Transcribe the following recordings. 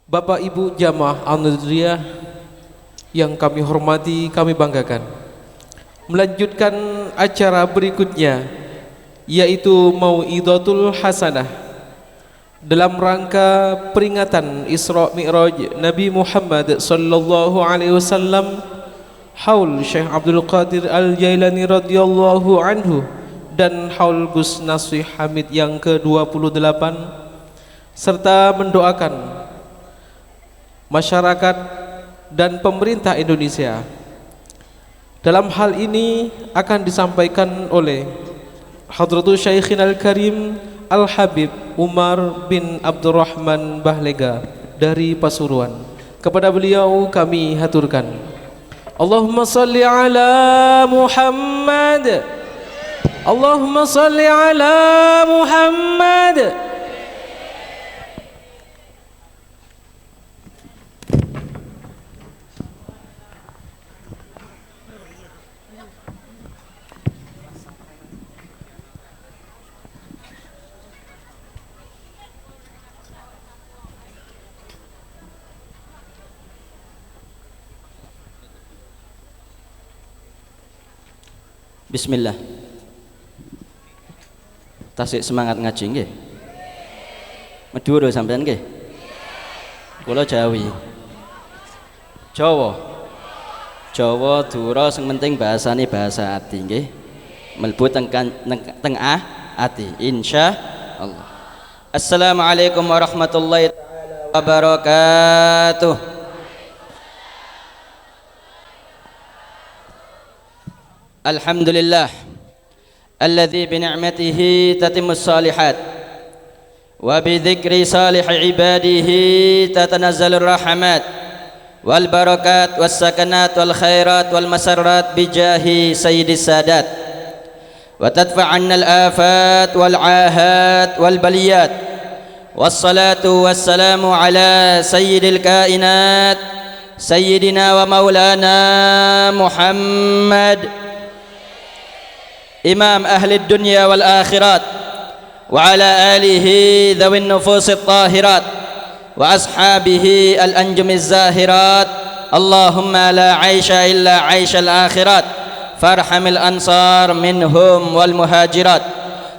Bapak Ibu Jamaah An-Nudriyah yang kami hormati, kami banggakan, melanjutkan acara berikutnya yaitu Mau'izatul Hasanah dalam rangka peringatan Isra Mi'raj Nabi Muhammad sallallahu alaihi wasallam haul Syekh Abdul Qadir Al-Jailani radhiyallahu anhu dan haul Gus Nasih Hamid yang ke-28, serta mendoakan masyarakat dan pemerintah Indonesia. Dalam hal ini akan disampaikan oleh Hadratul Syekhinal Karim Al-Habib Umar bin Abdurrahman Bahlega dari Pasuruan. Kepada beliau kami haturkan Allahumma salli ala Muhammad, Allahumma salli ala Muhammad. Bismillah. Tasik semangat ngaji nggih. Madura sampean nggih. Kula Jawi. Jawa. Jawa Dura sing penting bahasane bahasa ati nggih. Mlebu teng ati insyaallah. Assalamualaikum warahmatullahi wabarakatuh. Alhamdulillah alladzi binicmatihi tatimmus salihat wa bidzikri salih ibadihi tatanazzalur rahmat wal barakat was sakanat wal khairat wal masarrat bijahi sayyidis sadat wa tadfa'anna al afat wal ahat wal baliyat wassalatu wassalamu ala sayyidil kainat sayyidina wa maulana Muhammad إمام أهل الدنيا والآخرات وعلى آله ذوي النفوس الطاهرات وأصحابه الأنجم الزاهرات اللهم لا عيش إلا عيش الآخرات فارحم الأنصار منهم والمهاجرات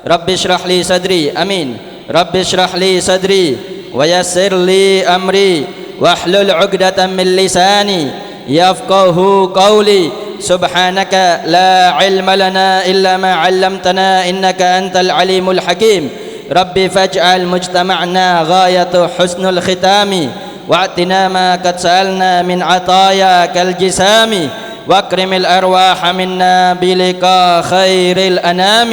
رب اشرح لي صدري أمين رب اشرح لي صدري ويسر لي أمري واحلل عقدة من لساني يفقه قولي سبحانك لا علم لنا إلا ما علمتنا إنك أنت العليم الحكيم ربي فاجعل مجتمعنا غاية حسن الختام واعطنا ما قد سألنا من عطاياك الجسام واكرم الأرواح منا بلقاء خير الأنام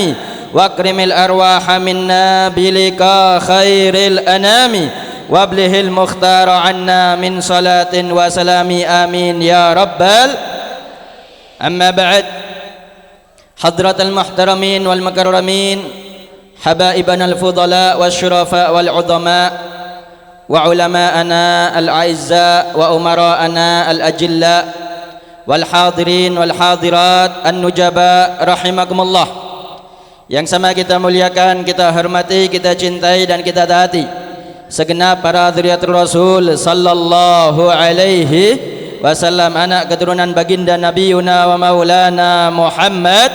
واكرم الأرواح منا بلقاء خير الأنام وابله المختار عنا من صلاة وسلام آمين يا رب أما بعد حضرة المحترمين والمكرمين حبائبنا الفضلاء والشرفاء والعظماء وعلماءنا الأعزاء وأمراءنا الأجلاء والحاضرين والحاضرات النجباء رحمكم الله. Yang sama kita muliakan, kita hormati, kita cintai dan kita taati segenap para dzurriyyatur Rasul sallallahu alaihi wasallam, anak keturunan baginda Nabiuna wa Maulana Muhammad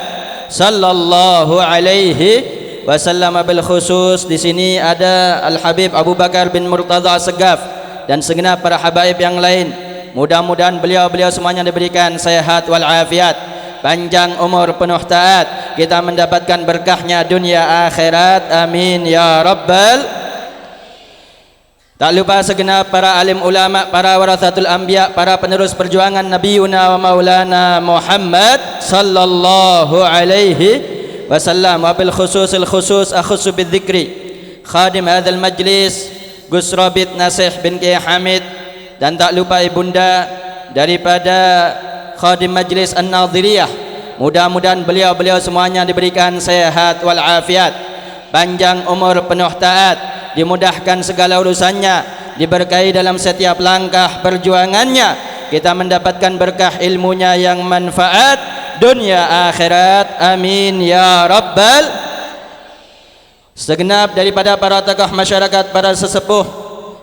sallallahu alaihi wasallam. Bil khusus di sini ada Al Habib Abu Bakar bin Murtadha Segaf dan segenap para habaib yang lain. Mudah-mudahan beliau-beliau semuanya diberikan sehat wal afiat, panjang umur, penuh taat, kita mendapatkan berkahnya dunia akhirat, amin ya rabbal. Tak lupa segenap para alim ulama, para warathatul anbiya, para penerus perjuangan Nabiuna wa Maulana Muhammad sallallahu alaihi wasallam. Wa bil khususil khusus akhussu bidzikri khadim hadzal majlis Gus Rabit Nasih bin Kiai Hamid, dan tak lupa ibunda daripada khadim majlis An-Nadhiriyah. Mudah-mudahan beliau-beliau semuanya diberikan sehat wal afiat, panjang umur, penuh taat, dimudahkan segala urusannya, diberkahi dalam setiap langkah perjuangannya, kita mendapatkan berkah ilmunya yang manfaat dunia akhirat, amin ya rabbal. Segenap daripada para tokoh masyarakat, para sesepuh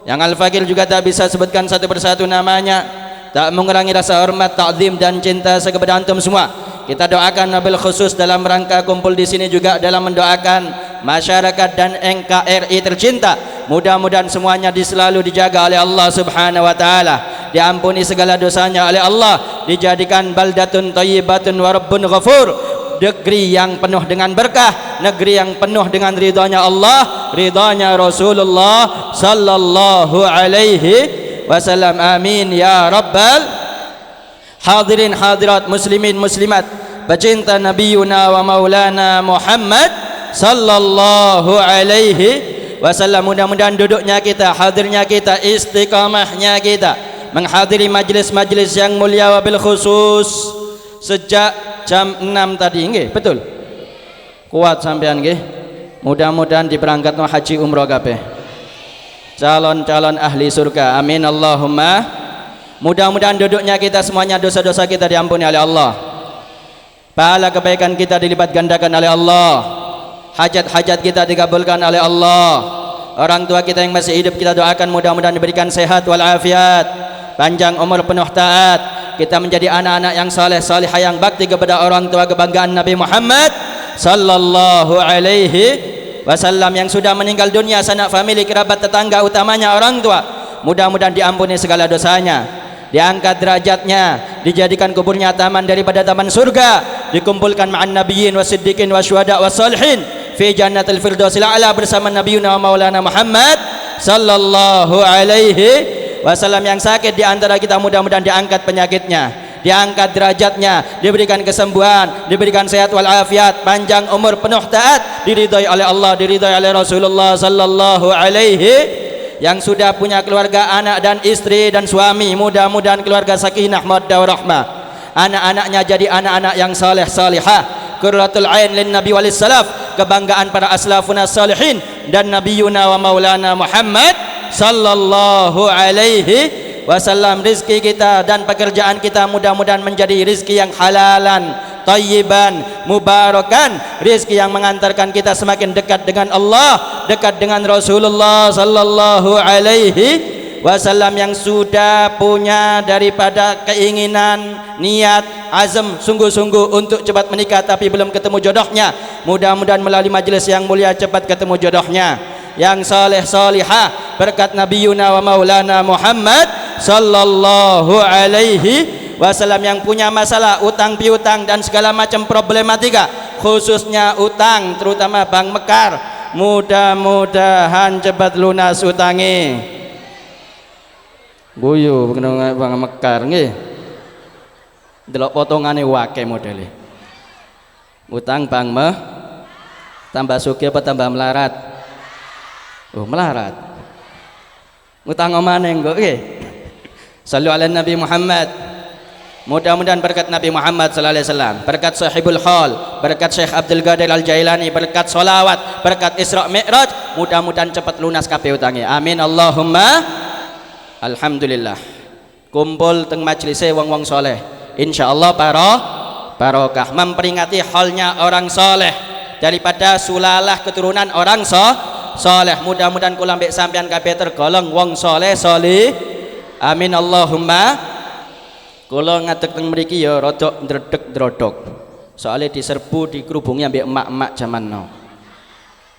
yang Al-Fakir juga tak bisa sebutkan satu persatu namanya, tak mengurangi rasa hormat, ta'zim dan cinta saya kepada antum semua. Kita doakan wabil khusus dalam rangka kumpul di sini juga dalam mendoakan masyarakat dan NKRI tercinta. Mudah-mudahan semuanya selalu dijaga oleh Allah Subhanahu wa taala, diampuni segala dosanya oleh Allah, dijadikan baldatun thayyibatun wa rabbun ghafur, negeri yang penuh dengan berkah, negeri yang penuh dengan ridhanya Allah, ridhanya Rasulullah sallallahu alaihi wasallam. Amin ya rabbal hadirin hadirat, muslimin muslimat, pecinta Nabiuna wa Maulana Muhammad sallallahu alaihi wasallam. Mudah-mudahan duduknya kita, hadirnya kita, istiqamahnya kita menghadiri majlis-majlis yang mulia wabil khusus sejak jam 6 tadi, nggih, betul. Kuat sampean nggih. Mudah-mudahan diberangkatno haji umroh kabeh. Calon-calon ahli surga. Amin Allahumma. Mudah-mudahan duduknya kita semuanya, dosa-dosa kita diampuni oleh Allah. Pahala kebaikan kita dilipat gandakan oleh Allah. Hajat-hajat kita dikabulkan oleh Allah. Orang tua kita yang masih hidup kita doakan mudah-mudahan diberikan sehat walafiat, panjang umur penuh taat. Kita menjadi anak-anak yang saleh salihah yang bakti kepada orang tua kebanggaan Nabi Muhammad sallallahu alaihi wasallam. Yang sudah meninggal dunia, sanak famili, kerabat, tetangga, utamanya orang tua, mudah-mudahan diampuni segala dosanya, diangkat derajatnya, dijadikan kuburnya taman daripada taman surga, dikumpulkan ma'an nabiyyin wasiddiqin wasyuhada wassalihin fi jannatil firdausil a'la bersama Nabiuna wa Maulana Muhammad sallallahu alaihi wasallam. Yang sakit di antara kita mudah-mudahan diangkat penyakitnya, diangkat derajatnya, diberikan kesembuhan, diberikan sehat walafiat, panjang umur penuh taat, diridhai oleh Allah, diridhai oleh Rasulullah sallallahu alaihi. Yang sudah punya keluarga, anak dan istri dan suami, mudah-mudahan keluarga sakinah mawaddah warahmah, anak-anaknya jadi anak-anak yang saleh salihah, qurratul ain lin nabi walis salaf, kebanggaan para aslafun salihin dan Nabiuna wa Maulana Muhammad sallallahu alaihi wasallam. Rizki kita dan pekerjaan kita mudah-mudahan menjadi rizki yang halalan, thayyiban, mubarakan, rizki yang mengantarkan kita semakin dekat dengan Allah, dekat dengan Rasulullah sallallahu alaihi wasallam. Yang sudah punya daripada keinginan, niat, azam sungguh-sungguh untuk cepat menikah tapi belum ketemu jodohnya, mudah-mudahan melalui majelis yang mulia cepat ketemu jodohnya. Yang saleh salihah berkat Nabiuna wa Maulana Muhammad sallallahu alaihi wasallam. Yang punya masalah utang piutang dan segala macam problematika, khususnya utang terutama Bank Mekar, mudah-mudahan cepat lunas utangi. Guyu Bank Mekar nggih. Delok potongane wake modele. Utang Bank tambah sugih apa tambah melarat? Oh, melarat. Utang omane engko nggih. Shallu ala Nabi Muhammad. Mudah-mudahan berkat Nabi Muhammad sallallahu alaihi wasallam, berkat Sahibul Hal, berkat Syekh Abdul Qadir Al-Jailani, berkat solawat, berkat Isra Mi'raj, mudah-mudahan cepat lunas kabeh utange. Amin Allahumma. Alhamdulillah. Kumpul teng majlise wong-wong soleh, insyaallah barokah, memperingati halnya orang soleh daripada sulalah keturunan orang soleh. Mudah-mudahan kula mbek sampean kabeh tergolong wong soleh solih. Amin Allahumma. Kula ngadeg teng mriki ya rada ndredeg-ndrodok. Soale diserbu dikerubungi ambek emak-emak zaman now.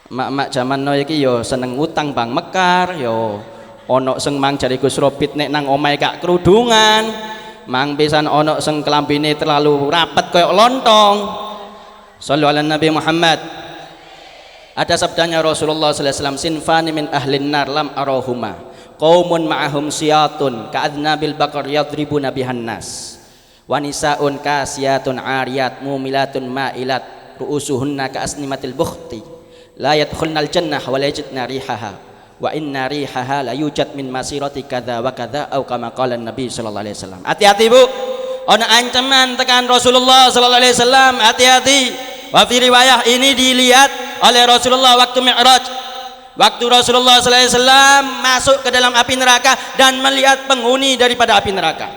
Emak-emak zaman now iki ya seneng utang Bank Mekar, ya ana sing mang jare Gus Robit nek nang omahe gak kerudungan, mang pisan ana sing kelambine terlalu rapet koyo lontong. Shallu ala Nabi Muhammad. Ada sabdanya Rasulullah sallallahu alaihi wasallam, sinfani min ahlin nar lam arahuma, qaumun ma'ahum siyatun ka'adnabil baqar yadribuna bihan nas, wa nisaun kasiyatun ariyat mumilatun ma'ilat ru'usuhunna ka'asnimatil bukhti la yadkhulnal jannah wa la yajidna rihaha wa inna rihaha la yujad min masirati kadza wa kadza au kama qala Nabi sallallahu alaihi wasallam. Hati-hati Bu, ana ancaman tekan Rasulullah sallallahu alaihi wasallam, hati-hati. Wa fi riwayah ini dilihat oleh Rasulullah waktu Mi'raj, waktu Rasulullah sallallahu alaihi wasallam masuk ke dalam api neraka dan melihat penghuni daripada api neraka.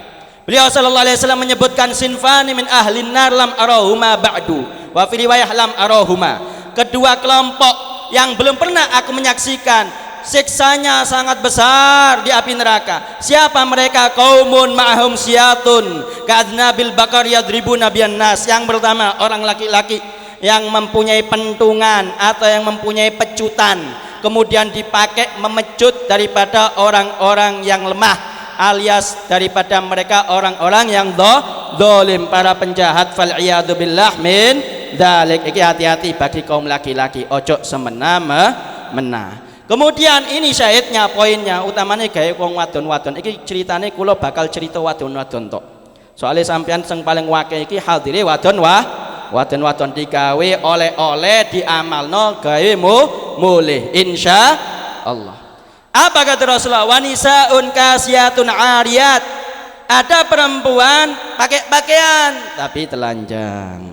Beliau sallallahu alaihi wasallam menyebutkan sinfani min ahlin nar lam arahuma ba'du wa fi riwayah lam arahuma, kedua kelompok yang belum pernah aku menyaksikan siksanya sangat besar di api neraka. Siapa mereka? Qaumun ma'hum siyatun ka'adnabil bakar yadribuna biyan nas. Yang pertama, orang laki-laki yang mempunyai pentungan atau yang mempunyai pecutan, kemudian dipakai memecut daripada orang-orang yang lemah, alias daripada mereka orang-orang yang zalim, para penjahat. Fal iyadu billah min dzalik. Iki hati-hati bagi kaum laki-laki, ojo semena-mena. Kemudian ini syahidnya, poinnya utamanya gawe wong wadon-wadon. Iki ceritane kula bakal cerita wadon-wadon tok. Soalnya sampean sing paling wakil iki hadire wadon-wadon digawe oleh-oleh diamalno gawe mulih insya Allah. Apa kata Rasulullah? Wanisaun kasiyatun ariyat. Ada perempuan pakai pakaian tapi telanjang.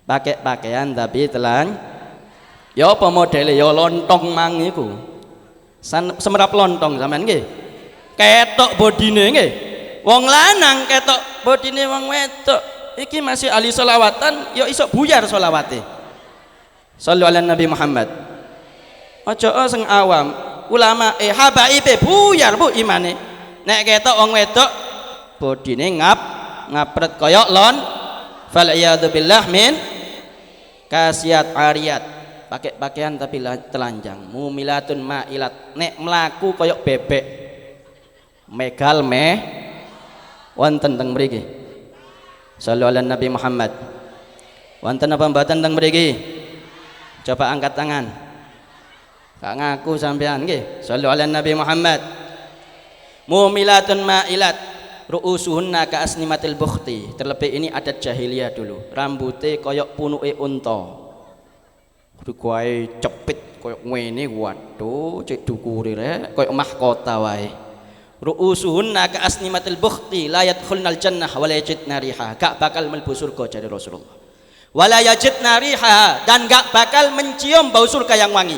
Pakai pakaian tapi telanjang. Ya apa modele? Ya lontong mang iku. Semerap lontong sampean nggih. Ketok bodine nggih. Wong lanang ketok bodine wong wedok. Iki masih ahli selawatan, ya iso buyar selawate. Shallu ala Nabi Muhammad. Aja sing awam, ulama habaibe buyar bu imane. Nek ketok wong wedok bodine ngapret koyok lon. Fal iyadu billah min kasiyat ariyat. Pakai pakaian tapi telanjang. Mumilatun ma'ilat. Nek melaku koyok bebek megal wonten teng mriki. Shallu ala Nabi Muhammad. Wonten apa mboten teng mriki? Coba angkat tangan. Gak ngaku sampean nggih. Shallu ala Nabi Muhammad. Mumilatun ma'ilat. Ru'usuhunna ka asnimatil bukhti. Terlebih ini adat jahiliyah dulu. Rambutnya koyok punuke unta. Kuwi cepit koyo ngene, waduh cek dukure rek koyo mahkota wae. Ru'usuhunna ka asnimatil bukhti la yadkhulnal jannah wa la yajidna riha. Gak bakal mlebu surga jare Rasulullah. Wa la yajidna riha, dan gak bakal mencium bau surga yang wangi.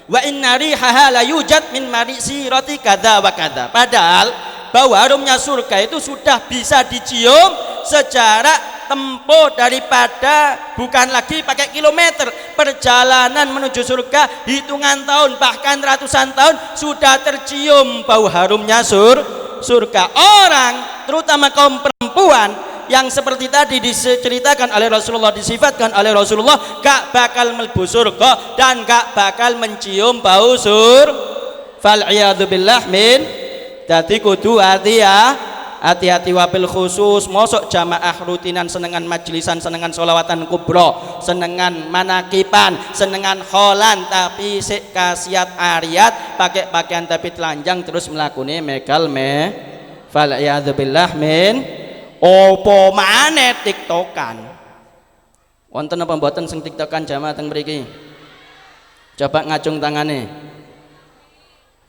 Wa inna rihaha la yujad min marisirati kadza wa kadza. Padahal bau harumnya surga itu sudah bisa dicium secara tempo daripada bukan lagi pakai kilometer, perjalanan menuju surga hitungan tahun bahkan ratusan tahun sudah tercium bau harumnya surga. Orang terutama kaum perempuan yang seperti tadi diceritakan oleh Rasulullah, disifatkan oleh Rasulullah, gak bakal mlebu surga dan gak bakal mencium bau fal iyadu billah min. Dadi kudu hati-hati wabil khusus. Mosok jamaah rutinan senengan majlisan, senengan sholawatan kubro, senengan manakipan, senengan kholan tapi sik kasiat ariyat, pakai pakaian tapi telanjang terus melakuni megal fal iyadzubillah min. Opo maneh tiktokan. Wonten apa mboten sing tiktokan jamaah teng mriki? Coba ngacung tangane.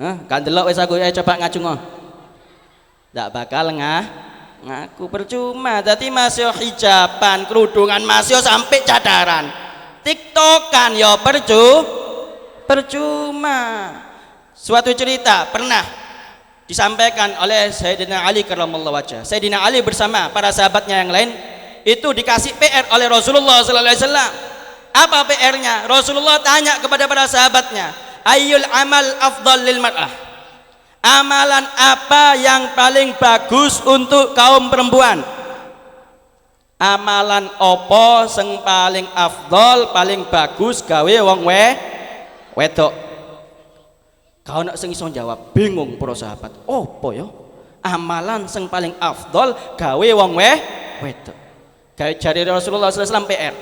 Gak ndelok wis aku, coba ngacung. Ndak bakal ngaku, percuma. Dadi masih hijaban, kerudungan masih sampai cadaran. TikTokan ya percuma. Suatu cerita pernah disampaikan oleh Sayyidina Ali karramallahu wajhah. Sayyidina Ali bersama para sahabatnya yang lain itu dikasih PR oleh Rasulullah sallallahu alaihi wasallam. Apa PR-nya? Rasulullah tanya kepada para sahabatnya, ayyul amal afdal lil mar'ah? Amalan apa yang paling bagus untuk kaum perempuan? Amalan opo sing paling afdol, paling bagus gawe wong wedok? Kau nak sing iso jawab, bingung para sahabat. Opo ya? Amalan sing paling afdol gawe wong wedok. Gawe jari Rasulullah sallallahu alaihi wasallam PR.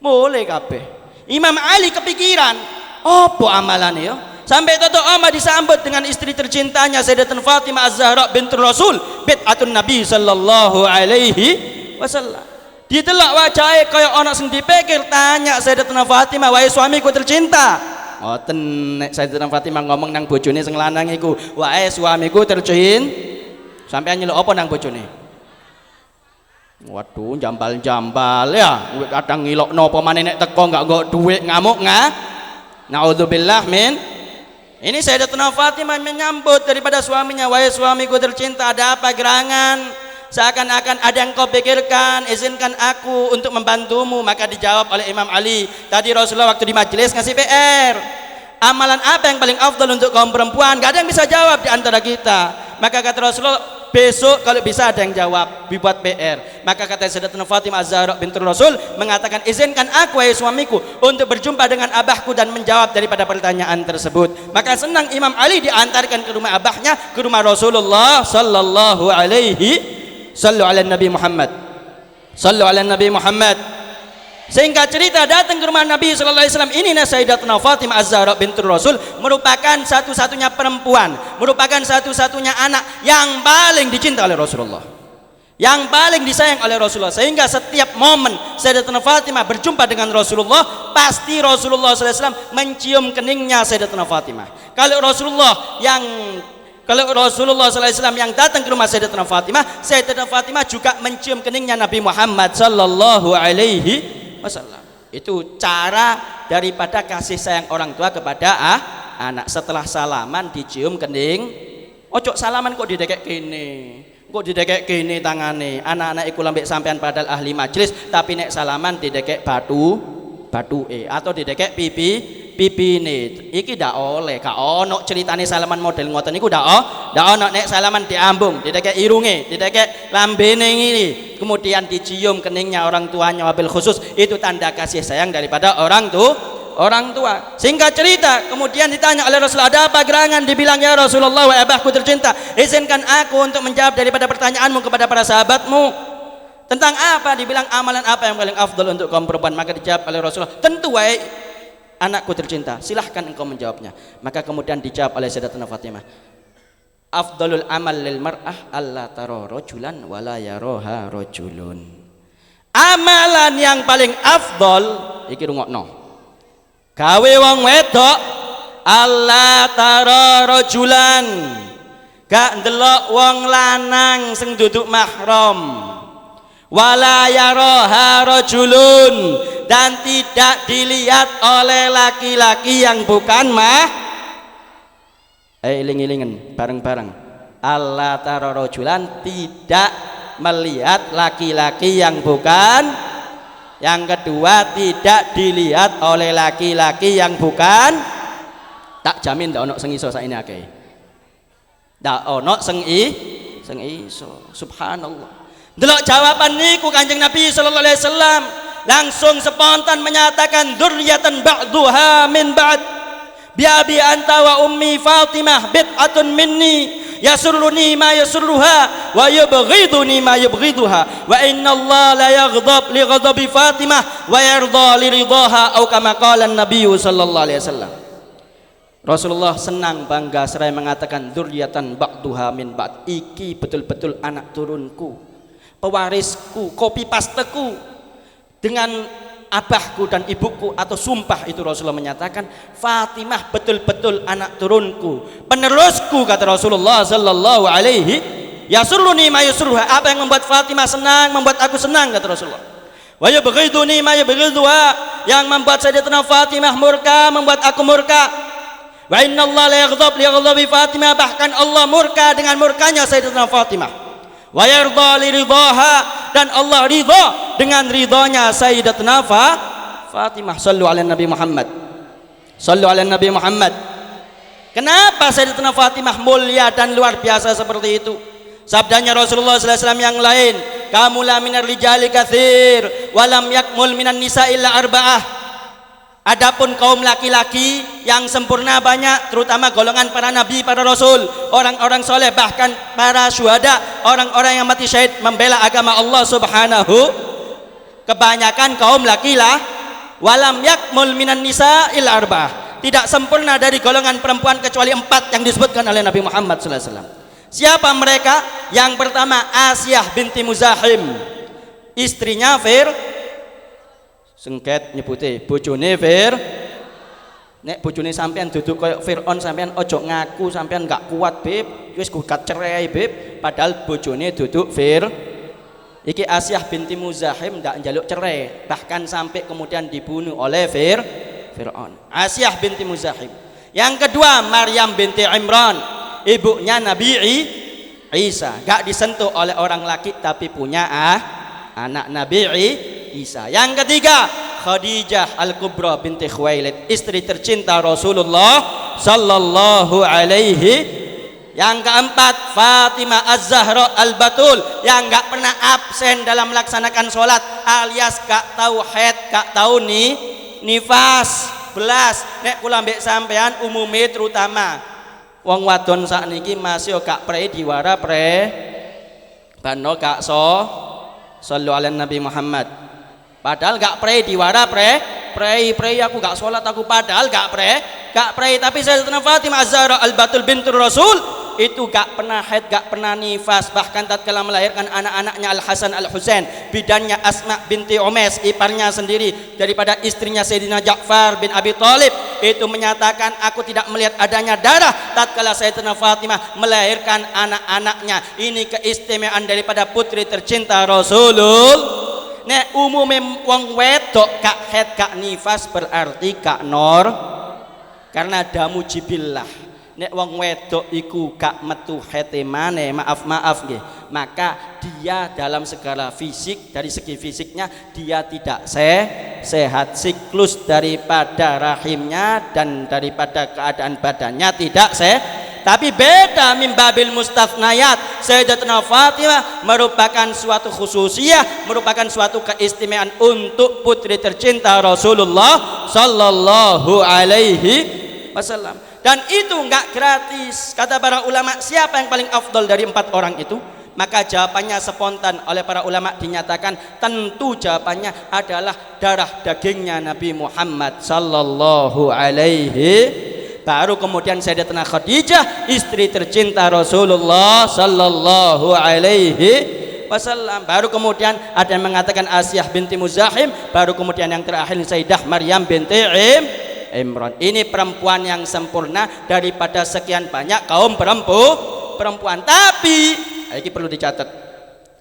Mulai kabeh. Imam Ali kepikiran, opo amalane ya? Sampai Toto Omar disambut dengan istri tercintanya Sayyidatun Fatimah Az-Zahra bintur Rasul, bid'atun Nabi sallallahu alaihi wasallam. Ditelok wajahe kaya ana sing dipikir, tanya Sayyidatun Fatimah, "Wahai suamiku tercinta." Ngoten nek Sayyidatun Fatimah ngomong nang bojone sing lanang iku, "Wahai suamiku tercinta." Sampeyan nyeluk apa nang bojone? Waduh, jambal-jambal ya. Kadang ngilokno apa maneh nek teko enggak nggo dhuwit ngamuk Naudzubillah min. Ini Sayyidatuna Fatimah menyambut daripada suaminya, "Wahai suamiku tercinta, ada apa gerangan? Seakan-akan ada yang kau pikirkan, izinkan aku untuk membantumu." Maka dijawab oleh Imam Ali, tadi Rasulullah waktu di majelis ngasih PR, amalan apa yang paling afdal untuk kaum perempuan? Gak ada yang bisa jawab di antara kita. Maka kata Rasulullah, besok kalau bisa ada yang jawab, dibuat PR. Maka kata Sayyidatina Fatimah Az-Zahra bintur Rasul mengatakan, izinkan aku wahai suamiku untuk berjumpa dengan abahku dan menjawab daripada pertanyaan tersebut. Maka senang Imam Ali diantarkan ke rumah abahnya, ke rumah Rasulullah sallallahu alaihi sallu ala Nabi Muhammad. Sallu ala Nabi Muhammad. Sehingga cerita datang ke rumah Nabi sallallahu alaihi wasallam ini, Sayyidatina Fatimah Az-Zahra bintur Rasul merupakan satu-satunya perempuan, merupakan satu-satunya anak yang paling dicinta oleh Rasulullah, yang paling disayang oleh Rasulullah. Sehingga setiap momen Sayyidatina Fatimah berjumpa dengan Rasulullah, pasti Rasulullah sallallahu alaihi wasallam mencium keningnya Sayyidatina Fatimah. Kalau Rasulullah sallallahu alaihi wasallam yang datang ke rumah Sayyidatina Fatimah juga mencium keningnya Nabi Muhammad sallallahu alaihi wasallam. Itu cara daripada kasih sayang orang tua kepada anak. Setelah salaman dicium kening. Ojo salaman kok didekek kene. Kok didekek kene tangane. Anak-anak iku lambek sampean padahal ahli majelis, tapi nek salaman didekek batu atau didekek pipine. Iki ndak oleh. Gak ono ceritane salaman model ngoten niku ndak ono. Nek salaman diambung, didekek irunge, didekek lambene ngene, kemudian dicium keningnya orang tuanya wabil khusus. Itu tanda kasih sayang daripada orang tua. Singkat cerita, kemudian ditanya oleh Rasulullah, ada apa gerangan? Dibilang, ya Rasulullah, wahai abahku tercinta, izinkan aku untuk menjawab daripada pertanyaanmu kepada para sahabatmu. Tentang apa? Dibilang, amalan apa yang paling afdal untuk kaum perempuan? Maka dijawab oleh Rasulullah, tentu wahai anakku tercinta, silahkan engkau menjawabnya. Maka kemudian dijawab oleh Sayyidatina Fatimah, afdalul amal lil mar'ah alla tara rajulan wala yaraha rajulun. Amalan yang paling afdal iki rungokno, gawe wong wedok alla tara rajulan, gak ndelok wong lanang sing duduk mahram, wala yaraha rajulun, dan tidak dilihat oleh laki-laki yang bukan iling-ilingen bareng-bareng. Allah tara rajulan, tidak melihat laki-laki yang bukan. Yang kedua, tidak dilihat oleh laki-laki yang bukan. Tak jamin ndak ono sing iso saiki akeh. Ndak ono sing iso. Subhanallah. Delok jawaban niku Kanjeng Nabi sallallahu alaihi wasallam langsung spontan menyatakan, dzurriyyatan ba'duha min ba'd, bi abi anta wa ummi Fatimah bid'atun minni, yasurruni ma yasurruha wa yubghiduni ma yubghiduha, wa inna Allah la yaghdab li ghadabi Fatimah wa yarda li ridaha, atau kama qala an-nabiy sallallahu alaihi wasallam. Rasulullah senang bangga seraya mengatakan, dzurriyyatan ba'duha min ba'd, iki betul-betul anak turunku, pewarisku, kopi pasteku dengan abahku dan ibuku. Atau sumpah itu Rasulullah menyatakan, Fatimah betul-betul anak turunku, penerusku, kata Rasulullah sallallahu alaihi. Yasurruni ma yasurruha, apa yang membuat Fatimah senang membuat aku senang, kata Rasulullah. Wa yubghiduni ma yubghiduha, yang membuat Sayyidatina Fatimah murka membuat aku murka. Wa inna Allah la yaghdab li ghadabi Fatimah, bahkan Allah murka dengan murkanya Sayyidatina Fatimah. Wa yarda li ridaha, dan Allah ridha dengan ridhonya Sayyidatina Fatimah. Sallu ala Nabi Muhammad. Sallu ala Nabi Muhammad. Kenapa Sayyidatina Fatimah mulia dan luar biasa seperti itu? Sabdanya Rasulullah sallallahu alaihi wasallam yang lain, kamu la minar rijali katsir wa lam yakmul minan nisa illa arba'ah. Adapun kaum laki-laki yang sempurna banyak, terutama golongan para nabi, para rasul, orang-orang soleh, bahkan para syuhada, orang-orang yang mati syahid membela agama Allah subhanahu. Kebanyakan kaum laki-laki, walam yakmul minan nisa illa arba'ah, tidak sempurna dari golongan perempuan kecuali 4 yang disebutkan oleh Nabi Muhammad sallallahu alaihi wasallam. Siapa mereka? Yang pertama, Asiyah binti Muzahim, istrinya sengket nyebute bojone nek bojone sampean duduk koyo Fir'aun, sampean ojo ngaku sampean gak kuat beb, wis gugat cerai beb, padahal bojone duduk iki Asiyah binti Muzahim ndak njaluk cerai, bahkan sampai kemudian dibunuh oleh Fir'aun. Asiyah binti Muzahim. Yang kedua, Maryam binti Imran, ibunya Nabi Isa, gak disentuh oleh orang laki tapi punya anak Nabi Isa. Yang ketiga, Khadijah Al-Kubra binti Khuwailid, istri tercinta Rasulullah sallallahu alaihi. Yang keempat, Fatimah Az-Zahra Al-Batul, yang gak pernah absen dalam melaksanakan sholat, alias gak tahu haid, gak tahu nifas belas. Nek kula mbek sampean umume terutama wong wadon sakniki masih gak pre diwara pre bano gak sallu ala Nabi Muhammad. Padahal gak pre diwara pre aku gak sholat aku, padahal gak pre. Tapi Sayyidatina Fatimah Az-Zahra Al-Batul bintur Rasul itu gak pernah haid, gak pernah nifas. Bahkan tatkala melahirkan anak-anaknya Al-Hasan Al-Husain, bidannya Asma binti Umays, iparnya sendiri daripada istrinya Sayyidina Ja'far bin Abi Thalib, itu menyatakan aku tidak melihat adanya darah tatkala Sayyidatina Fatimah melahirkan anak-anaknya. Ini keistimewaan daripada putri tercinta Rasulullah. Nek umume wong wedok gak haid gak nifas berarti gak nor, karena damu jibillah. Nek wong wedok iku gak metu haite maneh, maaf nggih, maka dia dalam segala fisik, dari segi fisiknya dia tidak sehat, siklus daripada rahimnya dan daripada keadaan badannya tidak Tapi beda mimbabil mustathnayat, Sayyidatina Fatimah merupakan suatu khususiyah, merupakan suatu keistimewaan untuk putri tercinta Rasulullah sallallahu alaihi wasallam. Dan itu enggak gratis. Kata para ulama, siapa yang paling afdol dari 4 orang itu? Maka jawabannya spontan oleh para ulama dinyatakan tentu jawabannya adalah darah dagingnya Nabi Muhammad sallallahu alaihi. Baru kemudian Sayyidatina Khadijah, istri tercinta Rasulullah sallallahu alaihi wasallam. Baru kemudian ada yang mengatakan Asiyah binti Muzahim. Baru kemudian yang terakhir Sayyidah Maryam binti Imran. Ini perempuan yang sempurna daripada sekian banyak kaum perempuan. Tapi ini perlu dicatat,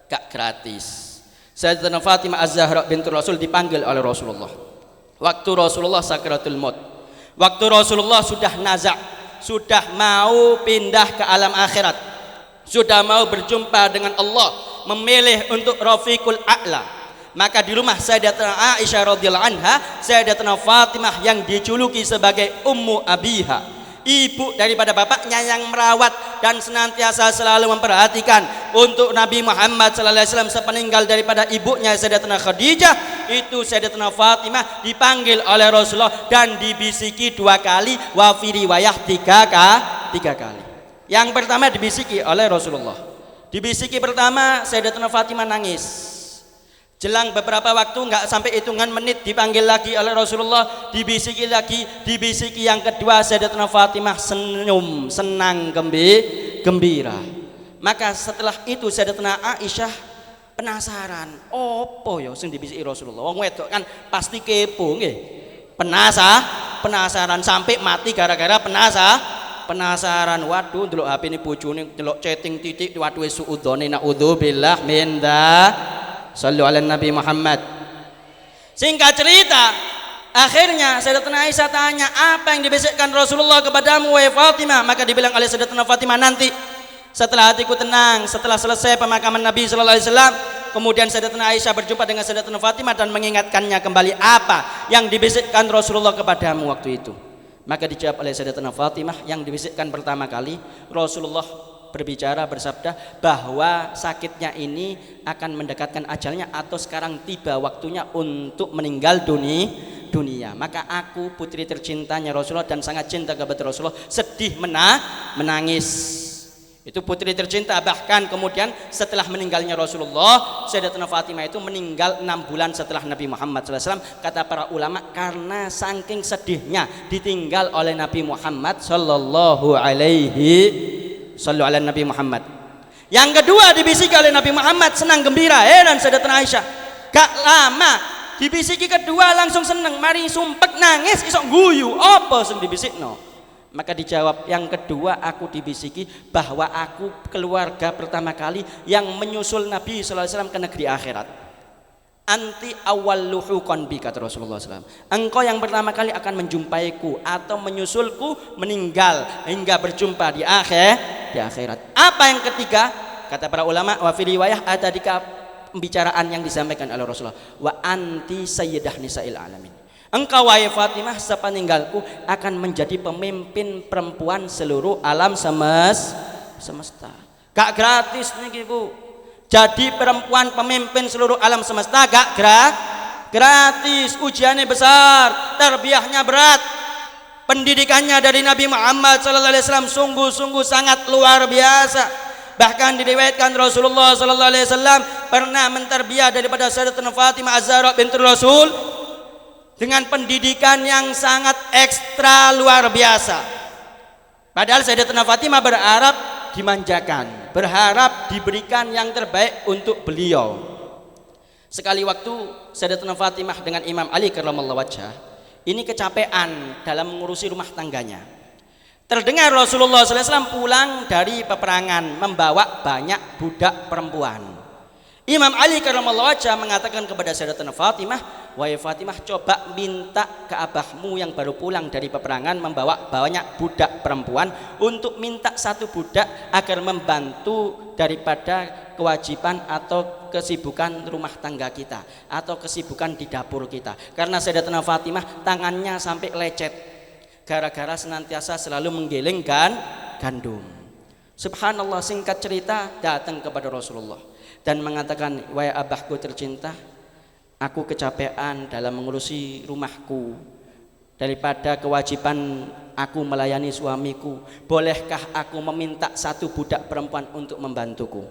gak gratis. Sayyidatina Fatimah Az-Zahra bintur Rasul dipanggil oleh Rasulullah waktu Rasulullah sakaratul maut, waktu Rasulullah sudah nazak, sudah mau pindah ke alam akhirat, sudah mau berjumpa dengan Allah, memilih untuk Rafiqul A'la. Maka di rumah Sayyidatina Aisyah radhiyallahu anha, Sayyidatina Fatimah yang dijuluki sebagai Ummu Abiha, ibu daripada bapaknya yang merawat dan senantiasa selalu memperhatikan untuk Nabi Muhammad sallallahu alaihi wasallam sepeninggal daripada ibunya Sayyidatina Khadijah, itu Sayyidatina Fatimah dipanggil oleh Rasulullah dan dibisiki 2 kali, wa fi riwayah 3 kali. Yang pertama dibisiki oleh Rasulullah. Dibisiki pertama Sayyidatina Fatimah nangis. Jelang beberapa waktu, nggak sampai hitungan menit, dipanggil lagi oleh Rasulullah, dibisiki lagi, dibisiki yang kedua, Sayyidatina Fatimah senyum, senang, gembira. Maka setelah itu Sayyidatina Aisyah penasaran, opo yo sing dibisiki Rasulullah? Wong wedok kan pasti kepo nggih. Penasaran sampai mati gara-gara penasaran. Waduh, ndelok HP ini bojone, ndelok chatting titik, waduh suudzone naudzubillah min Sallu ala Nabi Muhammad. Singkat cerita, akhirnya Sayyidatina Aisyah tanya, apa yang dibisikkan Rasulullah kepadamu wahai Fatimah? Maka dibilang oleh Sayyidatina Fatimah, nanti setelah hatiku tenang, setelah selesai pemakaman Nabi sallallahu alaihi wasallam. Kemudian Sayyidatina Aisyah berjumpa dengan Sayyidatina Fatimah dan mengingatkannya kembali apa yang dibisikkan Rasulullah kepadamu waktu itu. Maka dijawab oleh Sayyidatina Fatimah, yang dibisikkan pertama kali Rasulullah berbicara, bersabda bahwa sakitnya ini akan mendekatkan ajalnya atau sekarang tiba waktunya untuk meninggal dunia. Maka aku putri tercintanya Rasulullah dan sangat cinta kepada Rasulullah sedih menangis. Itu putri tercinta. Bahkan kemudian setelah meninggalnya Rasulullah, Sayyidatina Fatimah itu meninggal 6 bulan setelah Nabi Muhammad SAW. Kata para ulama, karena saking sedihnya ditinggal oleh Nabi Muhammad sallallahu alaihi Sallu ala Nabi Muhammad. Yang kedua dibisiki oleh Nabi Muhammad, senang gembira. Dan Sayyidatina Aisyah gak lama dibisiki kedua langsung seneng, mari sumpek nangis isok guyu. Apa sing dibisikno? Maka dijawab, yang kedua aku dibisiki bahwa aku keluarga pertama kali yang menyusul Nabi sallallahu alaihi wasallam ke negeri akhirat. Anti awalluhu konbi, kata Rasulullah SAW. Engkau yang pertama kali akan menjumpaiku atau menyusulku meninggal hingga berjumpa di akhirat. Apa yang ketiga? Kata para ulama, wa fi riwayah pembicaraan yang disampaikan oleh Rasulullah, wa anti sayyidah nisa'il alamin. Engkau wahai Fatimah sepeninggalku akan menjadi pemimpin perempuan seluruh alam semesta. Gak gratis nih Bu. Jadi perempuan pemimpin seluruh alam semesta gak gratis. Ujiannya besar, tarbiyahnya berat. Pendidikannya dari Nabi Muhammad SAW sungguh-sungguh sangat luar biasa. Bahkan diriwayatkan Rasulullah SAW pernah menterbiah daripada Sayyidatina Fatimah Az-Zahra binti Rasul dengan pendidikan yang sangat ekstra luar biasa. Padahal Sayyidatina Fatimah berharap dimanjakan, berharap diberikan yang terbaik untuk beliau. Sekali waktu Sayyidatina Fatimah dengan Imam Ali karramallahu wajhah ini kecapean dalam mengurusi rumah tangganya. Terdengar Rasulullah SAW pulang dari peperangan membawa banyak budak perempuan. Imam Ali karramallahu wajhah mengatakan kepada Sayyidatina Fatimah, wahai Fatimah, coba minta ke abahmu yang baru pulang dari peperangan membawa banyak budak perempuan untuk minta satu budak agar membantu daripada kewajiban atau kesibukan rumah tangga kita atau kesibukan di dapur kita. Karena Sayyidatina Fatimah tangannya sampai lecet gara-gara senantiasa selalu menggelengkan gandum. Subhanallah, singkat cerita datang kepada Rasulullah dan mengatakan, wahai abahku tercinta, aku kecapean dalam mengurusi rumahku daripada kewajiban aku melayani suamiku. Bolehkah aku meminta satu budak perempuan untuk membantuku?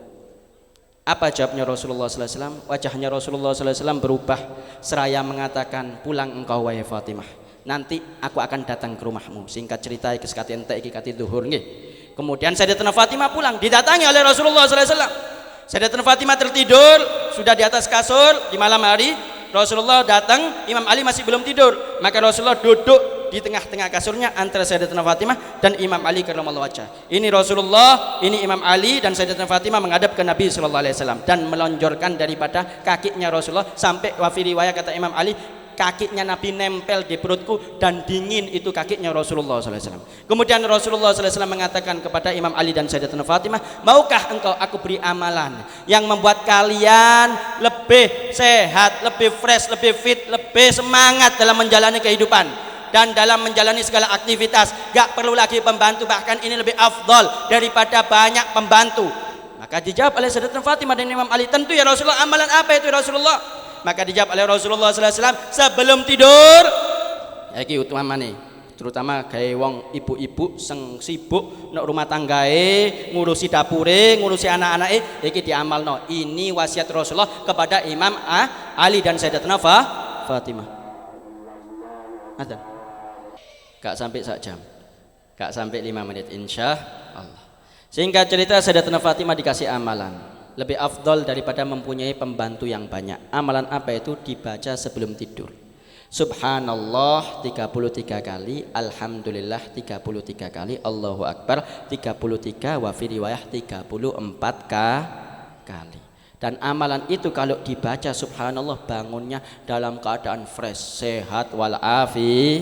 Apa jawabnya Rasulullah SAW? Wajahnya Rasulullah SAW berubah seraya mengatakan, pulang engkau wahai Fatimah, nanti aku akan datang ke rumahmu. Singkat cerita sekati entek iki kati zuhur nggih. Kemudian Sayyidatina Fatimah pulang, didatangi oleh Rasulullah SAW. Sayyidatina Fatimah tertidur sudah di atas kasur di malam hari. Rasulullah datang, Imam Ali masih belum tidur. Maka Rasulullah duduk di tengah-tengah kasurnya antara Sayyidatina Fatimah dan Imam Ali karramallahu wajhah. Ini Rasulullah, ini Imam Ali dan Sayyidatina Fatimah menghadap ke Nabi sallallahu alaihi wasallam dan melonjorkan daripada kakinya Rasulullah sampai wafi riwayat kata Imam Ali, kakinya Nabi nempel di perutku dan dingin itu kakinya Rasulullah SAW. Kemudian Rasulullah SAW mengatakan kepada Imam Ali dan Sayyidatina Fatimah, maukah engkau aku beri amalan yang membuat kalian lebih sehat, lebih fresh, lebih fit, lebih semangat dalam menjalani kehidupan dan dalam menjalani segala aktivitas. Gak perlu lagi pembantu, bahkan ini lebih afdal daripada banyak pembantu. Maka dijawab oleh Sayyidatina Fatimah dan Imam Ali, tentu ya Rasulullah, amalan apa itu Rasulullah? Maka dijawab oleh Rasulullah SAW, sebelum tidur iki utama nih, terutama gawe wong ibu-ibu sing sibuk nek rumah tanggae, ngurusi dapure, ngurusi anak-anake, iki diamalno. Ini wasiat Rasulullah kepada Imam Ali dan Sayyidatina Fatimah. Ada gak sampai sak jam, gak sampai 5 menit insya Allah. Singkat cerita, Sayyidatina Fatimah dikasih amalan lebih afdol daripada mempunyai pembantu yang banyak. Amalan apa itu? Dibaca sebelum tidur. Subhanallah 33 kali, Alhamdulillah 33 kali, Allahu Akbar 33, wa fi riwayah 34 kali. Dan amalan itu kalau dibaca subhanallah bangunnya dalam keadaan fresh, sehat walafi.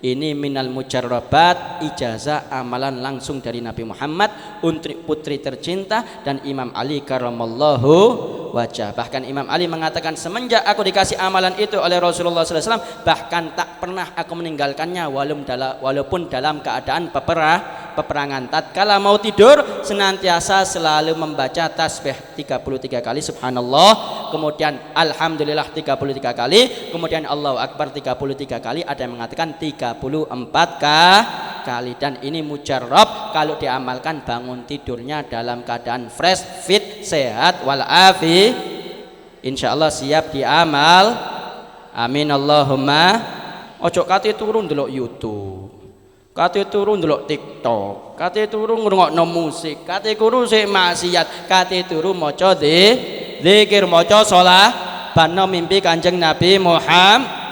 Ini minal mujarrabat, ijazah amalan langsung dari Nabi Muhammad untuk putri tercinta dan Imam Ali karramallahu wajah. Bahkan Imam Ali mengatakan, semenjak aku dikasih amalan itu oleh Rasulullah SAW, bahkan tak pernah aku meninggalkannya walaupun dalam keadaan peperangan. Tatkala mau tidur senantiasa selalu membaca tasbih 33 kali subhanallah, kemudian alhamdulillah 33 kali, kemudian Allahu Akbar 33 kali, ada yang mengatakan 34 kali. Dan ini mujarrab kalau diamalkan bangun tidurnya dalam keadaan fresh, fit, sehat walafi. Insyaallah siap diamal. Amin Allahumma. Ojo kate turu ndelok YouTube, kate turu ndelok TikTok, kate turu ngrungokno musik, kate turu sik maksiat, kate turu maca zikir, maca shalah bana mimpi Kanjeng Nabi Muhammad.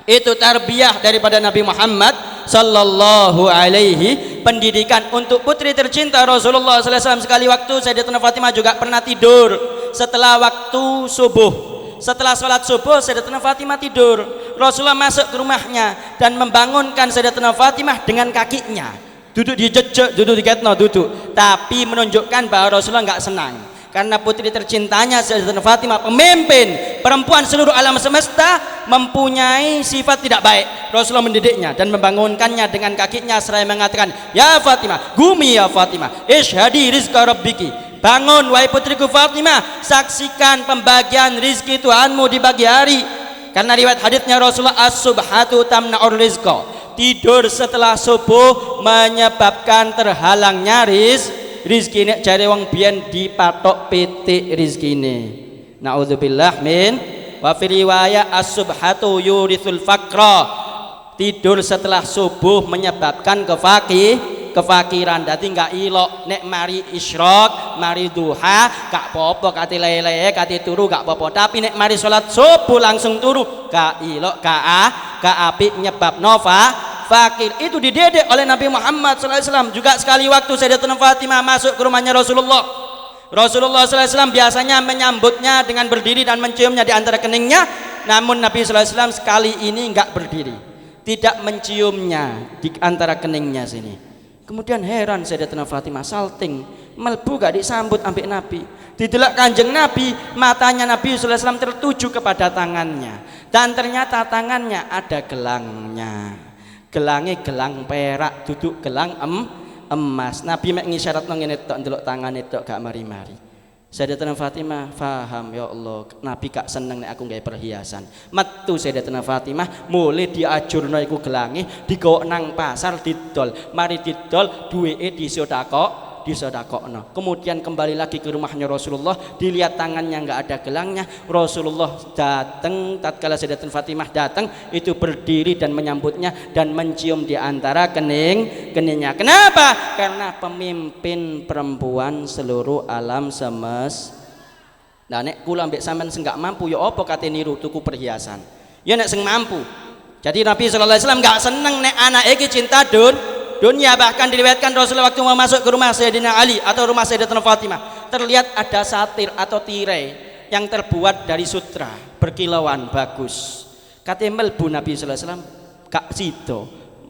Itu tarbiyah daripada Nabi Muhammad sallallahu alaihi. Pendidikan untuk putri tercinta Rasulullah sallallahu alaihi wasallam. Sekali waktu Sayyidatina Fatimah juga pernah tidur setelah waktu subuh. Setelah sholat subuh Sayyidatina Fatimah tidur. Rasulullah masuk ke rumahnya dan membangunkan Sayyidatina Fatimah dengan kakinya. Duduk di jejak, duduk di ketno, duduk. Tapi menunjukkan bahwa Rasulullah enggak senang. karena putri tercintanya Sayyidatina Fatimah, pemimpin perempuan seluruh alam semesta, mempunyai sifat tidak baik. Rasulullah mendidiknya dan membangunkannya dengan kakinya seraya mengatakan, ya Fatimah, gumi ya Fatimah, ishhadi rizqa rabbiki, bangun wahai putriku Fatimah, saksikan pembagian rizki Tuhanmu di pagi hari. Karena riwayat haditsnya Rasulullah, as-subhatu tamna'ur rizqa, tidur setelah subuh menyebabkan terhalangnya rizki ini. Jare wong biyen dipatok pitik rizkine, naudzubillah min. Wa fi riwayat as-subhatu yurithul faqra, tidur setelah subuh menyebabkan kefakiran. Dadi enggak ilok nek mari isyraq, mari duha gak apa-apa, kate lele kate turu gak apa-apa, tapi nek mari salat subuh langsung turu gak ilok, gak apik, nyebabno fakir. Itu dididik oleh Nabi Muhammad SAW. Juga sekali waktu Sayyidatina Fatimah masuk ke rumahnya Rasulullah SAW biasanya menyambutnya dengan berdiri dan menciumnya di antara keningnya. Namun Nabi SAW sekali ini enggak berdiri, tidak menciumnya di antara keningnya sini. Kemudian heran Sayyidatina Fatimah, salting melbu gak disambut ambek Nabi. Didelok Kanjeng Nabi, matanya Nabi SAW tertuju kepada tangannya, dan ternyata tangannya ada gelangnya. Gelangnya gelang perak, duduk gelang emas. Nabi mek ngisyaratno ngene tok, ndelok tangan tok gak mari-mari. Sayyidatina Fatimah paham, ya Allah, Nabi gak seneng nek aku gawe perhiasan. Metu Sayyidatina Fatimah, mulai diajurno iku gelange, digawa nang pasar didol. Mari didol, duweke disodakokno. Kemudian kembali lagi ke rumahnya Rasulullah, dilihat tangannya nggak ada gelangnya. Rasulullah datang, tatkala Sayyidatina Fatimah datang, itu berdiri dan menyambutnya dan mencium di antara keningnya. Kenapa? Karena pemimpin perempuan seluruh alam semesta. Nah nek kula ambek sampean sing gak mampu ya apa kate niru tuku perhiasan. Ya nek sing mampu. Jadi Nabi sallallahu alaihi wasallam gak seneng nek anake iki cinta dunia. Bahkan diriwayatkan Rasulullah waktu mau masuk ke rumah Sayyidina Ali atau rumah Sayyidatina Fatimah, terlihat ada satir atau tirai yang terbuat dari sutra berkilauan bagus. Katanya melbu Nabi sallallahu alaihi wasallam gak sido,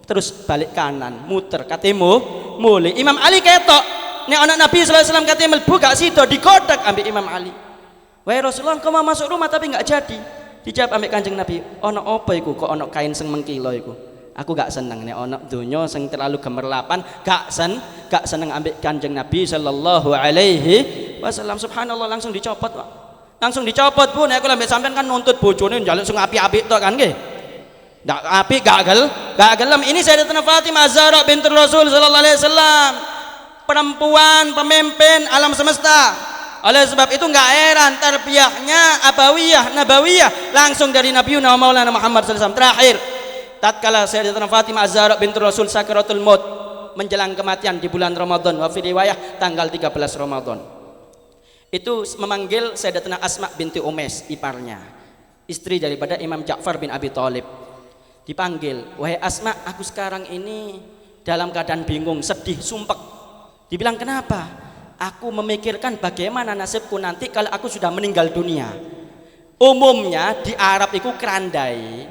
terus balik kanan muter katanya mulai. Imam Ali ketok nek anak Nabi sallallahu alaihi wasallam katanya melbu gak sido, digodak ambil Imam Ali. Wahai Rasulullah, kau mau masuk rumah tapi gak jadi. Dijawab ambil Kanjeng Nabi, ono apa iku kok ono kain sing mengkilo iku? Aku gak seneng nek ana donya sing terlalu gemerlapan, gak seneng ambek Kanjeng Nabi sallallahu alaihi wasallam. Subhanallah, langsung dicopot, Pak. Langsung dicopot, Bu. Nek aku ambek sampean kan nuntut bojone njaluk sing apik-apik tok kan nggih. Ndak apik gak gelem. Ini Sayyidatina Fatimah Zahra bintur Rasul sallallahu alaihi wasallam, perempuan pemimpin alam semesta. Oleh sebab itu enggak heran tarbiyahnya abawiyah, nabawiyah langsung dari Nabi Maulana Muhammad sallallahu alaihi wasallam. Terakhir, tatkala Sayyidatina Fatimah Az-Zahra bintur Rasul sakaratul maut, menjelang kematian di bulan Ramadan, wa fi riwayah tanggal 13 Ramadan, itu memanggil Sayyidatina Asma binti Umais, iparnya, istri daripada Imam Ja'far bin Abi Thalib. Dipanggil, wahai Asma, aku sekarang ini dalam keadaan bingung, sedih, sumpek. Dibilang kenapa? Aku memikirkan bagaimana nasibku nanti kalau aku sudah meninggal dunia. Umumnya di Arab itu kerandai,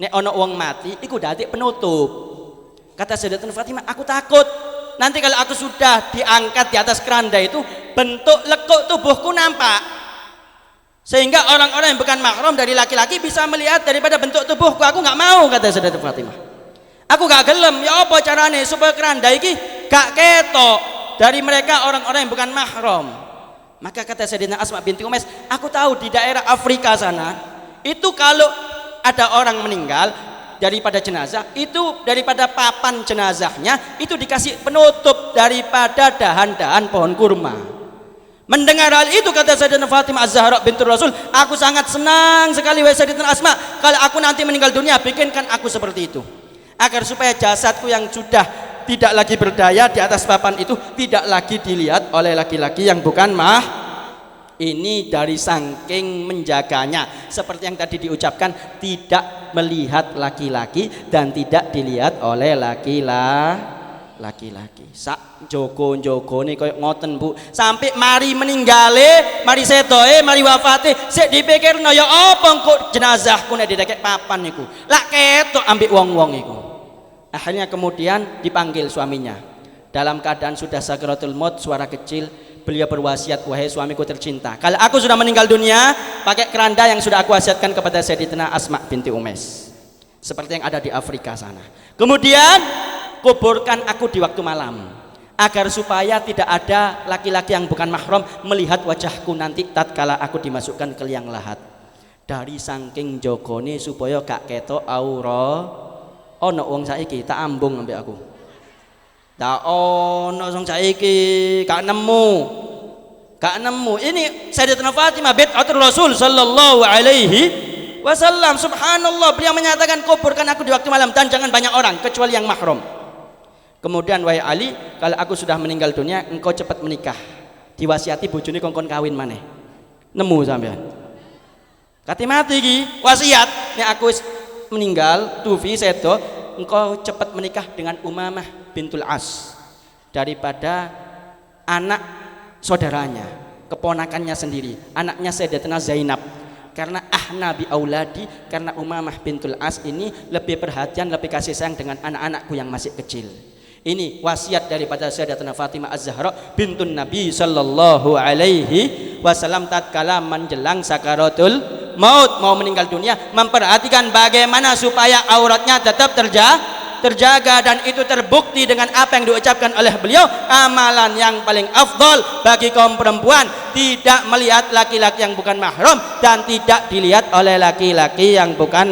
nek ono wong mati iku dadi penutup. Kata Sayyidatina Fatimah, aku takut nanti kalau aku sudah diangkat di atas keranda itu bentuk lekuk tubuhku nampak, sehingga orang-orang yang bukan mahram dari laki-laki bisa melihat daripada bentuk tubuhku. Aku nggak mau, kata Sayyidatina Fatimah. Aku gak gelem. Ya apa carane supaya keranda iki gak ketok dari mereka orang-orang yang bukan mahram? Maka kata Sayyidina Asma binti Umais, aku tahu di daerah Afrika sana itu kalau ada orang meninggal daripada jenazah itu, daripada papan jenazahnya itu dikasih penutup daripada dahan-dahan pohon kurma. Mendengar hal itu, kata Sayyidatina Fatimah Az-Zahra bintur Rasul, aku sangat senang sekali wahai Sayyidatina Asma, kalau aku nanti meninggal dunia bikinkan aku seperti itu, agar supaya jasadku yang sudah tidak lagi berdaya di atas papan itu tidak lagi dilihat oleh laki-laki yang bukan Ini dari saking menjaganya, seperti yang tadi diucapkan, tidak melihat laki-laki dan tidak dilihat oleh laki-laki. Sak jogo-jogo nih koyo ngoten, Bu, sampai mari meninggale, mari sedoe, mari wafate, sik dipikirno ya apa kok jenazahku nek didekek papan niku lak ketok ambek wong-wong iku. Akhirnya kemudian dipanggil suaminya dalam keadaan sudah sakaratul maut, suara kecil, beliau berwasiat, wahai suamiku tercinta, kalau aku sudah meninggal dunia, pakai keranda yang sudah aku wasiatkan kepada Sayyidatina Asma binti Umais, seperti yang ada di Afrika sana. Kemudian kuburkan aku di waktu malam, agar supaya tidak ada laki-laki yang bukan mahram melihat wajahku nanti tatkala aku dimasukkan ke liang lahat. Dari saking jogone supaya gak ketok aura, ono wong saiki tak ambung ambek aku. Tak ono wong saiki gak nemu. Ini Sayyidatina Fatimah bid'atul Rasul sallallahu alaihi wasallam. Subhanallah, beliau menyatakan kuburkan aku di waktu malam dan jangan banyak orang kecuali yang mahram. Kemudian wahai Ali, kalau aku sudah meninggal dunia, engkau cepat menikah. Diwasiati bojone kongkon kawin maneh. Nemu sampean. Kati mati iki wasiat, nek aku meninggal tufi sedo, engkau cepat menikah dengan Umamah bintul As daripada anak saudaranya, keponakannya sendiri, anaknya Sayyidatina Zainab. Karena Nabi auladi, karena Umamah bintul As ini lebih perhatian, lebih kasih sayang dengan anak-anakku yang masih kecil. Ini wasiat daripada Sayyidatina Fatimah Az-Zahra bintun Nabi sallallahu alaihi wasallam tatkala menjelang sakaratul maut, mau meninggal dunia, memperhatikan bagaimana supaya auratnya tetap terjaga, dan itu terbukti dengan apa yang diucapkan oleh beliau, amalan yang paling afdol bagi kaum perempuan tidak melihat laki-laki yang bukan mahram dan tidak dilihat oleh laki-laki yang bukan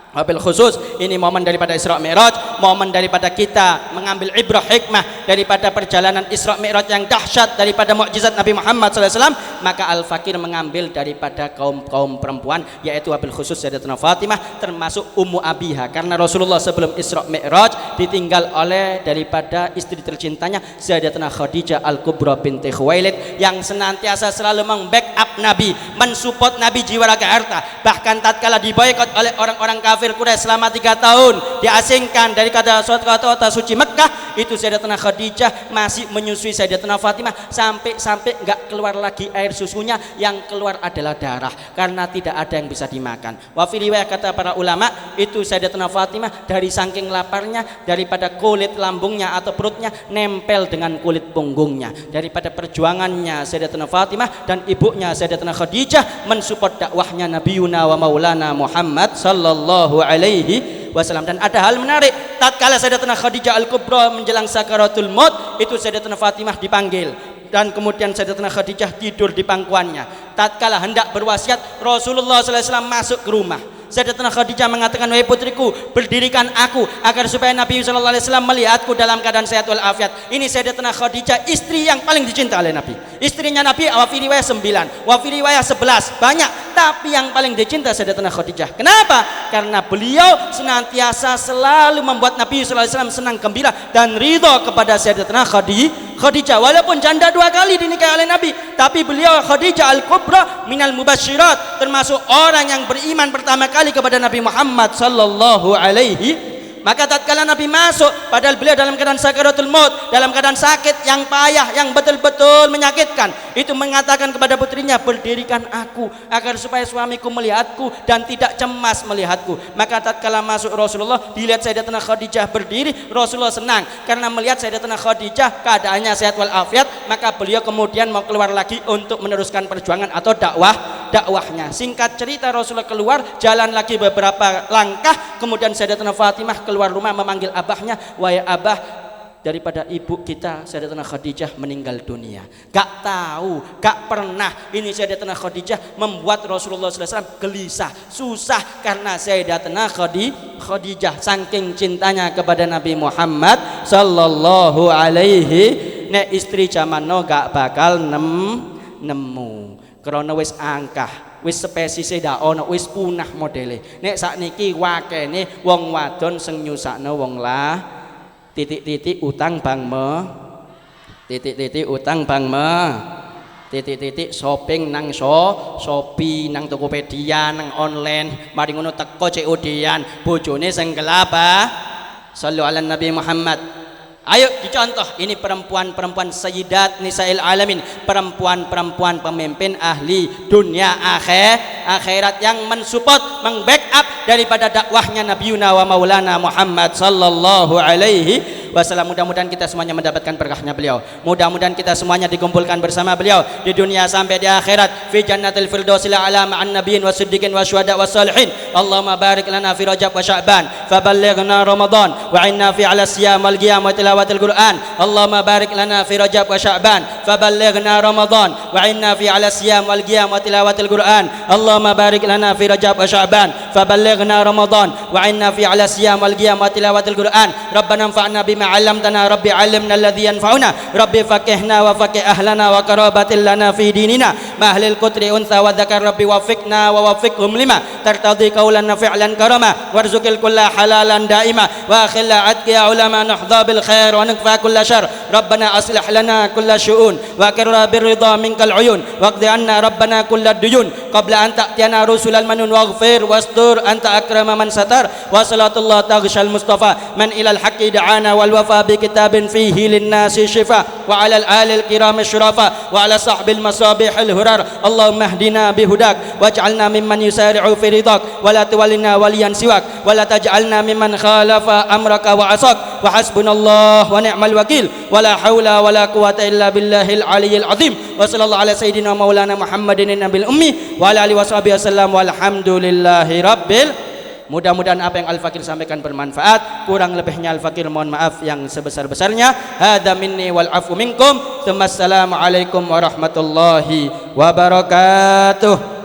wabil khusus. Ini momen daripada Isra Mi'raj, momen daripada kita mengambil ibrah hikmah daripada perjalanan Isra Mi'raj yang dahsyat daripada mukjizat Nabi Muhammad SAW. Maka Al-Fakir mengambil daripada kaum perempuan, yaitu wabil khusus Sayyidatina Fatimah, termasuk Ummu Abiha, karena Rasulullah sebelum Isra Mi'raj ditinggal oleh daripada istri tercintanya Sayyidatina Khadijah Al-Kubra binti Khuwailid, yang senantiasa selalu membackup Nabi, mensupport Nabi jiwa raga harta. Bahkan tatkala diboikot oleh orang-orang kafir Quraisy selama 3 tahun, diasingkan dari kota suci Mekah, itu Sayyidatina Khadijah masih menyusui Sayyidatina Fatimah sampai enggak keluar lagi air susunya, yang keluar adalah darah karena tidak ada yang bisa dimakan. Wa fi riwayat kata para ulama, itu Sayyidatina Fatimah dari saking laparnya, daripada kulit lambungnya atau perutnya nempel dengan kulit punggungnya, daripada perjuangannya Sayyidatina Fatimah dan ibunya Sayyidatina Khadijah mensupport dakwahnya Nabiyuna wa Maulana Muhammad sallallahu alaihi wasallam. Dan ada hal menarik, tatkala Sayyidatina Khadijah Al-Kubra menjelang sakaratul maut, itu Sayyidatina Fatimah dipanggil dan kemudian Sayyidatina Khadijah tidur di pangkuannya. Tatkala hendak berwasiat, Rasulullah SAW masuk ke rumah. Sayyidatina Khadijah mengatakan, wahai putriku, berdirikan aku agar supaya Nabi SAW melihatku dalam keadaan sehat walafiat. Ini Sayyidatina Khadijah, istri yang paling dicinta oleh Nabi. Istrinya Nabi wafi riwayat 9, wafi riwayat 11, banyak, tapi yang paling dicinta Sayyidatina Khadijah. Kenapa? Karena beliau senantiasa selalu membuat Nabi SAW senang gembira dan ridho kepada Sayyidatina Khadijah. Walaupun janda 2 kali dinikahi oleh Nabi, tapi beliau Khadijah Al-Kubra minal mubasyirat, termasuk orang yang beriman pertama kali kepada Nabi Muhammad sallallahu alaihi. Maka tatkala Nabi masuk, padahal beliau dalam keadaan sakaratul maut, dalam keadaan sakit yang payah, yang betul-betul menyakitkan, itu mengatakan kepada putrinya, berdirikan aku agar supaya suamiku melihatku dan tidak cemas melihatku. Maka tatkala masuk Rasulullah, dilihat Sayyidatina Khadijah berdiri, Rasulullah senang karena melihat Sayyidatina Khadijah keadaannya sehat walafiat. Maka beliau kemudian mau keluar lagi untuk meneruskan perjuangan atau dakwahnya. Singkat cerita, Rasulullah keluar, jalan lagi beberapa langkah, kemudian Sayyidatina Fatimah keluar rumah memanggil abahnya, wahai abah, daripada ibu kita Sayyidatina Khadijah meninggal dunia. Gak tahu, gak pernah ini Sayyidatina Khadijah membuat Rasulullah SAW gelisah, susah, karena Sayyidatina Khadijah saking cintanya kepada Nabi Muhammad sallallahu alaihi. Nek istri zaman no gak bakal nemu karena wis angkah, wis spesies dak ono, wis punah modele. Nek sakniki wakene wong wadon sing nyusakno wong lah titik-titik utang bang me, titik-titik utang bang me, titik-titik shopping nang Shopee, nang Tokopedia, nang online, mari ngono teko COD-an, bojone sing gelapa. Sallu ala Nabi Muhammad. Ayo dicontoh, ini perempuan-perempuan sayyidat nisa'il alamin, perempuan-perempuan pemimpin ahli dunia akhirat yang mensupport, mengbackup daripada dakwahnya Nabiyuna wa Maulana Muhammad sallallahu alaihi wasallam. Mudah-mudahan kita semuanya mendapatkan berkahnya beliau. Mudah-mudahan kita semuanya dikumpulkan bersama beliau di dunia sampai di akhirat fi jannatil firdausil a'la ma'an nabiyyin wasiddiqin wasyuhada wassalihin. Allahumma barik lana fi Rajab wa Sya'ban faballighna Ramadan wa inna fi 'ala siyam wal qiyam wa tilawatil Qur'an. Allahumma barik lana fi Rajab wa Sya'ban faballighna Ramadan wa inna fi 'ala siyam wal qiyam wa tilawatil Qur'an. Allahumma barik lana fi Rajab wa Sya'ban faballighna Ramadan wa inna fi 'ala siyam wal qiyam wa tilawatil Qur'an. Rabbana anfa'na bima 'allamtana rabbi 'allimna alladhi yanfa'una rabbi faqihna wa faqih ahlana wa qarabatil lana fi dinina ma ahlil qutri untha wa dzakar rabbi wafiqna wa wafiqhum lima tartadi qawlan fi'lan karama warzuqil kulla halalan daima wa akhilla atqiya ulama nahdha bil khair wa nakfa kulla syarr. Rabbana aslih lana kulla syu'un wa kirra birridha minkal uyun waqdi anna rabbana kulla duyun qabla an ta'tiyana rusulal manun waghfir wastur anta akrama man satar wa salatullah taghshal mustafa man ilal haqqi da'ana wal wafa bi kitabin fihi lin nasi shifa wa alal alil kiram syurafa wa ala sahbil masabihil hurar. Allahumma hdina bihudak waj'alna mimman yusari'u fi ridak wa la tuwallina waliyan siwak wa la taj'alna mimman khalafa amraka wa asak wa hasbunallah wa ni'mal wakil wa la hawla wa la quwata illa billahil aliyyil azim. Wa sallallahu ala sayyidina maulana Muhammadin nabil ummi wa ala alihi washabihi wasallam walhamdulillahi rabbil. Mudah-mudahan apa yang Al-Fakir sampaikan bermanfaat. Kurang lebihnya Al-Fakir mohon maaf yang sebesar-besarnya. Hadza minni wal afu minkum. Assalamualaikum warahmatullahi wabarakatuh.